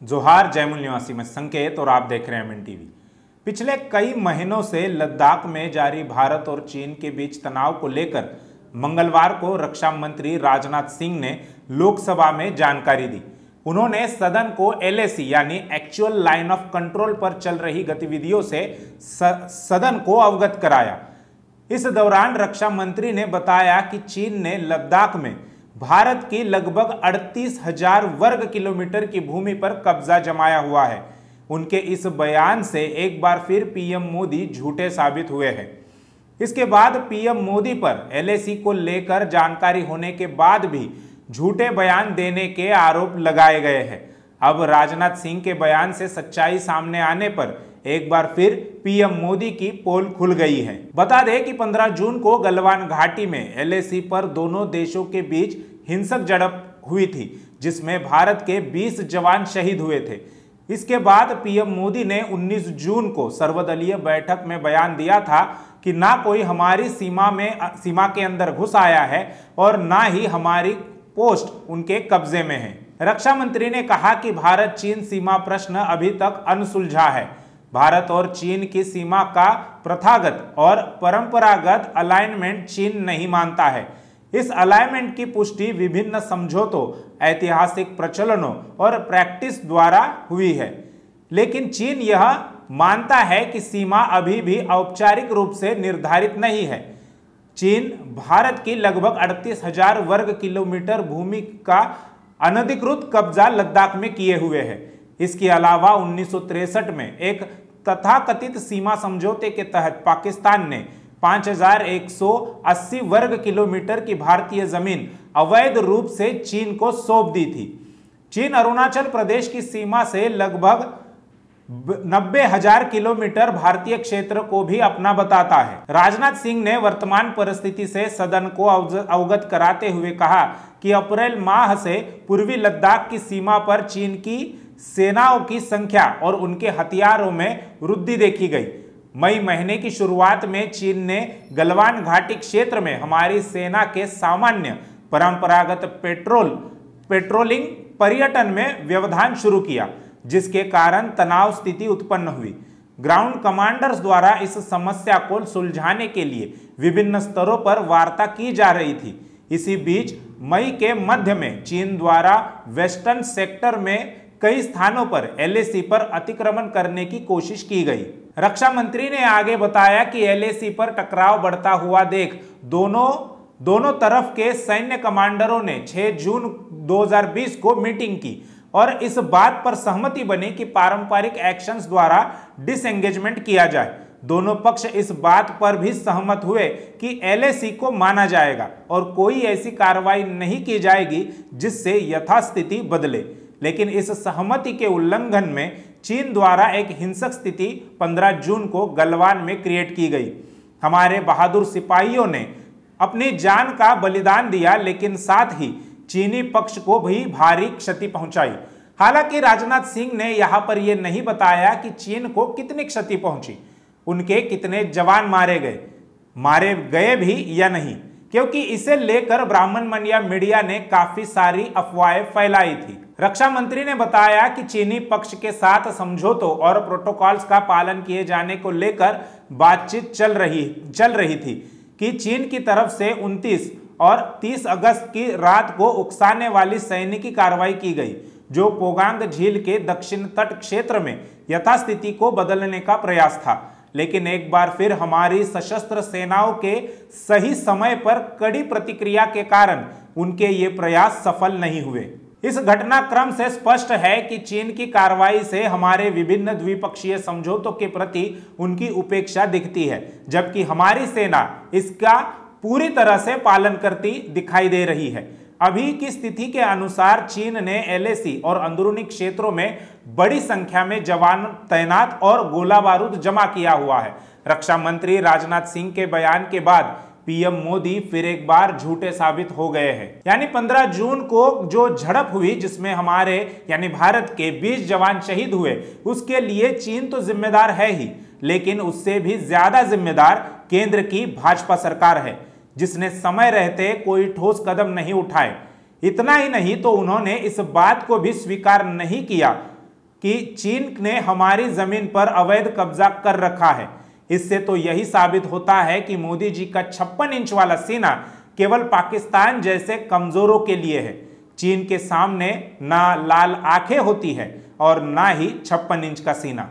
जोहार, जयमुल निवासी में संकेत और आप देख रहे हैं एमएन टीवी। पिछले कई महीनों से लद्दाख में जारी भारत और चीन के बीच तनाव को लेकर मंगलवार को रक्षा मंत्री राजनाथ सिंह ने लोकसभा में जानकारी दी। उन्होंने सदन को एलएसी यानी एक्चुअल लाइन ऑफ कंट्रोल पर चल रही गतिविधियों से सदन को अवगत कराया। इस दौरान रक्षा मंत्री ने बताया कि चीन ने लद्दाख में भारत की लगभग 38,000 वर्ग किलोमीटर की भूमि पर कब्जा जमाया हुआ है। उनके इस बयान से एक बार फिर पीएम मोदी झूठे साबित हुए हैं। इसके बाद पीएम मोदी पर एलएसी को लेकर जानकारी होने के बाद भी झूठे बयान देने के आरोप लगाए गए हैं। अब राजनाथ सिंह के बयान से सच्चाई सामने आने पर एक बार फिर पीएम मोदी की पोल खुल गई है। बता दें कि 15 जून को गलवान घाटी में एलएसी पर दोनों देशों के बीच हिंसक झड़प हुई थी, जिसमें भारत के 20 जवान शहीद हुए थे। इसके बाद पीएम मोदी ने 19 जून को सर्वदलीय बैठक में बयान दिया था कि ना कोई हमारी सीमा के अंदर घुस आया है और ना ही हमारी पोस्ट उनके कब्जे में है। रक्षा मंत्री ने कहा कि भारत चीन सीमा प्रश्न अभी तक अनसुलझा है। भारत और चीन की सीमा का प्रथागत और परंपरागत अलाइनमेंट चीन नहीं मानता है। इस अलाइनमेंट की पुष्टि विभिन्न समझौतों, ऐतिहासिक प्रचलनों और प्रैक्टिस द्वारा हुई है, लेकिन चीन यह मानता है कि सीमा अभी भी औपचारिक रूप से निर्धारित नहीं है। चीन भारत की लगभग 38,000 वर्ग किलोमीटर भूमि का अनधिकृत कब्जा लद्दाख में किए हुए है। इसके अलावा 1963 में एक तथाकथित सीमा समझौते के तहत पाकिस्तान ने 5,180 वर्ग किलोमीटर की भारतीय जमीन अवैध रूप से चीन को सौंप दी थी। चीन अरुणाचल प्रदेश की सीमा से लगभग 90,000 किलोमीटर भारतीय क्षेत्र को भी अपना बताता है। राजनाथ सिंह ने वर्तमान परिस्थिति से सदन को अवगत कराते हुए कहा कि अप्रैल माह से पूर्वी लद्दाख की सीमा पर चीन की सेनाओं की संख्या और उनके हथियारों में वृद्धि देखी गई। मई महीने की शुरुआत में चीन ने गलवान घाटी क्षेत्र में हमारी सेना के सामान्य परंपरागत पेट्रोलिंग पर्यटन में व्यवधान शुरू किया, जिसके कारण तनाव स्थिति उत्पन्न हुई। ग्राउंड कमांडर्स द्वारा इस समस्या को सुलझाने के लिए विभिन्न स्तरों पर वार्ता की जा रही थी। इसी बीच मई के मध्य में चीन द्वारा वेस्टर्न सेक्टर में कई स्थानों पर एलएसी पर अतिक्रमण करने की कोशिश की गई। रक्षा मंत्री ने आगे बताया कि एलएसी पर टकराव बढ़ता हुआ देख दोनों तरफ के सैन्य कमांडरों ने 6 जून 2020 को मीटिंग की और इस बात पर सहमति बनी कि पारंपरिक एक्शंस द्वारा डिसएंगेजमेंट किया जाए। दोनों पक्ष इस बात पर भी सहमत हुए कि एलएसी को माना जाएगा और कोई ऐसी कार्रवाई नहीं की जाएगी जिससे यथास्थिति बदले। लेकिन इस सहमति के उल्लंघन में चीन द्वारा एक हिंसक स्थिति 15 जून को गलवान में क्रिएट की गई। हमारे बहादुर सिपाहियों ने अपनी जान का बलिदान दिया, लेकिन साथ ही चीनी पक्ष को भी भारी क्षति पहुंचाई। हालांकि राजनाथ सिंह ने यहां पर यह नहीं बताया कि चीन को कितनी क्षति पहुंची, उनके कितने जवान मारे गए भी या नहीं, क्योंकि इसे लेकर ब्राह्मण मंडिया मीडिया ने काफी सारी अफवाहें फैलाई थी। रक्षा मंत्री ने बताया कि चीनी पक्ष के साथ समझौतों और प्रोटोकॉल्स का पालन किए जाने को लेकर बातचीत चल रही थी कि चीन की तरफ से 29 और 30 अगस्त की रात को उकसाने वाली सैनिकी कार्रवाई की गई, जो पोगांग झील के दक्षिण तट क्षेत्र में यथास्थिति को बदलने का प्रयास था। लेकिन एक बार फिर हमारी सशस्त्र सेनाओं के सही समय पर कड़ी प्रतिक्रिया के कारण उनके ये प्रयास सफल नहीं हुए। इस घटनाक्रम से स्पष्ट है कि चीन की कार्रवाई से हमारे विभिन्न द्विपक्षीय समझौतों के प्रति उनकी उपेक्षा दिखती है, जबकि हमारी सेना इसका पूरी तरह से पालन करती दिखाई दे रही है। अभी की स्थिति के अनुसार चीन ने एलएसी और अंदरूनी क्षेत्रों में बड़ी संख्या में जवान तैनात और गोला बारूद जमा किया हुआ है। रक्षा मंत्री राजनाथ सिंह के बयान के बाद पीएम मोदी फिर एक बार झूठे साबित हो गए हैं। यानी 15 जून को जो झड़प हुई, जिसमें हमारे यानी भारत के 20 जवान शहीद हुए, उसके लिए चीन तो जिम्मेदार है ही, लेकिन उससे भी ज्यादा जिम्मेदार केंद्र की भाजपा सरकार है, जिसने समय रहते कोई ठोस कदम नहीं उठाए। इतना ही नहीं तो उन्होंने इस बात को भी स्वीकार नहीं किया कि चीन ने हमारी जमीन पर अवैध कब्जा कर रखा है। इससे तो यही साबित होता है कि मोदी जी का 56 इंच वाला सीना केवल पाकिस्तान जैसे कमजोरों के लिए है। चीन के सामने ना लाल आंखें होती है और ना ही 56 इंच का सीना।